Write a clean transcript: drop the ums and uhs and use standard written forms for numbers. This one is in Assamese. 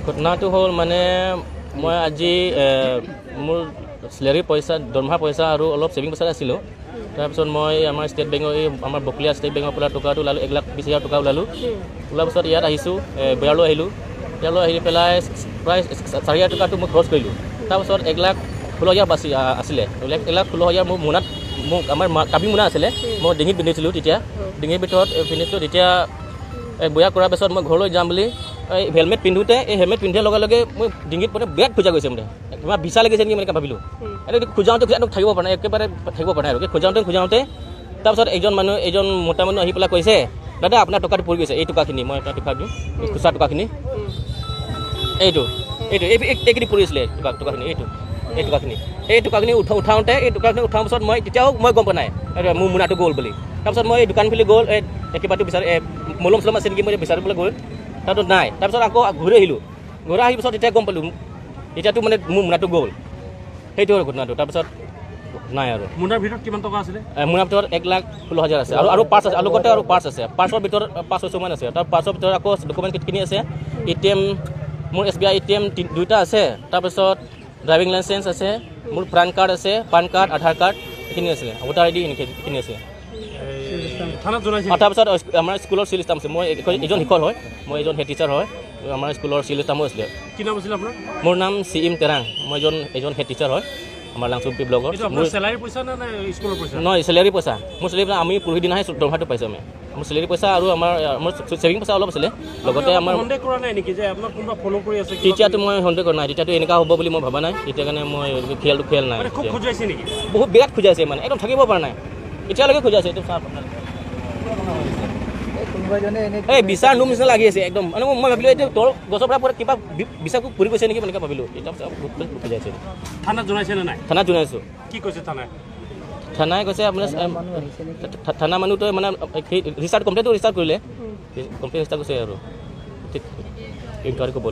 ঘটনাটো হ'ল মানে মই আজি মোৰ চেলাৰী পইচা দৰমহা পইচা আৰু অলপ ছেভিং পইচা আছিলোঁ তাৰপিছত মই আমাৰ ষ্টেট বেংকৰ আমাৰ বকলীয়া ষ্টেট বেংকৰ পৰা টকাটো ওলালোঁ 1,20,000 টকা ওলালোঁ ওলোৱাৰ পিছত ইয়াত আহিছোঁ বেয়ালৈ আহিলোঁ ইয়ালৈ আহি পেলাই প্ৰায় 4,000 টকাটো মই খৰচ কৰিলোঁ তাৰপিছত 1,16,000 বাচি আছিলে 1,16,000 মোৰ মোনাত মোক আমাৰ কাবি মোনা আছিলে মই ডিঙিত পিন্ধিছিলোঁ তেতিয়া ডিঙিৰ ভিতৰত পিন্ধিছিলোঁ তেতিয়া বয়া কৰাৰ পিছত মই ঘৰলৈ যাম বুলি হেলমেট পিন্ধোতে এই হেলমেট পিন্ধাৰ লগে লগে মই ডিঙিত মানে বিৰাট খোজা গৈছে মানে কিবা বিচা লাগিছে নেকি মানে ভাবিলোঁ এনেকৈ খোজাওঁতে থাকিব পৰা নাই একেবাৰে থাকিব পৰা নাই আৰু খোজাওঁতে তাৰপিছত এজন মোটা মানুহ আহি পেলাই কৈছে দাদা আপোনাৰ টকাটো পৰি গৈছে এই টকাখিনি মই এটা টকা দিওঁ খুচৰা টকাখিনি এইখিনি পৰি আছিলে টকাখিনি এই টকাখিনি উঠাওঁতে এই টকাখিনি উঠাৰ পিছত তেতিয়াও মই গম পোৱা নাই মোৰ মোনাটো গ'ল বুলি তাৰপিছত মই দোকান খুলি গ'ল কিবাটো বিচাৰি মলম চলম আছে নেকি মই বিচাৰিবলৈ গ'ল তাৰপিছত নাই তাৰপিছত আকৌ ঘূৰি আহিলোঁ ঘূৰি আহি পিছত তেতিয়া গম পালোঁ এতিয়াতো মানে মোৰ মোনাটো গ'ল সেইটো আৰু ঘটনাটো তাৰপিছত নাই আৰু মোনাৰ ভিতৰত কিমান টকা আছিলে মোনাৰ ভিতৰত 1,16,000 আছে আৰু পাৰ্চ আছে আৰু লগতে আৰু পাৰ্চ আছে পাৰ্চৰ ভিতৰত 500 মান আছে তাৰ পাৰ্চৰ ভিতৰত আকৌ ডকুমেণ্ট কিনি আছে ATM মোৰ SBI ATM 2টা আছে তাৰপিছত ড্ৰাইভিং লাইচেঞ্চ আছে মোৰ পান কাৰ্ড আছে পান কাৰ্ড আধাৰ কাৰ্ড এইখিনি আছে ভোটাৰ ID এইখিনি আছে তাৰপিছত আমাৰ স্কুলৰ চিল ষ্টাম্প আছে মই এজন শিক্ষক হয় মই এজন হেড টিচাৰ হয় আমাৰ স্কুলৰ চিল ষ্টাম্পো আছিলে কি নাম আছিলে আপোনাৰ মোৰ নাম CM তেৰাং মই এজন হেড টিচাৰ হয় আমাৰ লাংচুপি ব্লগৰ মোৰ চেলাৰী পইচা নে স্কুলৰ পইচা নহয় চেলাৰী পইচা মোৰ চেলাৰী আমি পৰহি দিনাহে দৰমহাটো পাইছোঁ আমি মোৰ চেলাৰী পইচা আৰু আমাৰ ছেভিং পইচা অলপ আছিলে লগতে আমাৰ সন্দেহ কৰা নাই নেকি যে আপোনাক কোনোবা ফ'ল' কৰি আছে তেতিয়াতো মই সন্দেহ কৰা নাই তেতিয়াতো এনেকুৱা হ'ব বুলি মই ভবা নাই তেতিয়া কাৰণে মই খেল নাই খুব খোজাইছে নেকি বহুত বিৰাট খোজাইছে মানে একদম থাকিব পৰা নাই এতিয়ালৈকে খোজাইছে এইটো চাওক এই বিচাৰ নোম নিচিনা লাগি আছে একদম মানে মই ভাবিলোঁ এইটো তোৰ গছৰ পৰা কিবা বিচাৰটো পৰি গৈছে নেকি এনেকৈ ভাবিলোঁ এতিয়া খোজাইছে থানাত জনাইছে নে নাই থানাত জনাইছোঁ কি কৈছে থানাই কৈছে আপোনাৰ থানা মানুহটোৱে মানে কমপ্লেইনটো ৰিষ্টাৰ্ট কৰিলে কমপ্লেইন ৰিষ্টাৰ্ট কৰিছে আৰু ইনকুৱাৰী কৰিব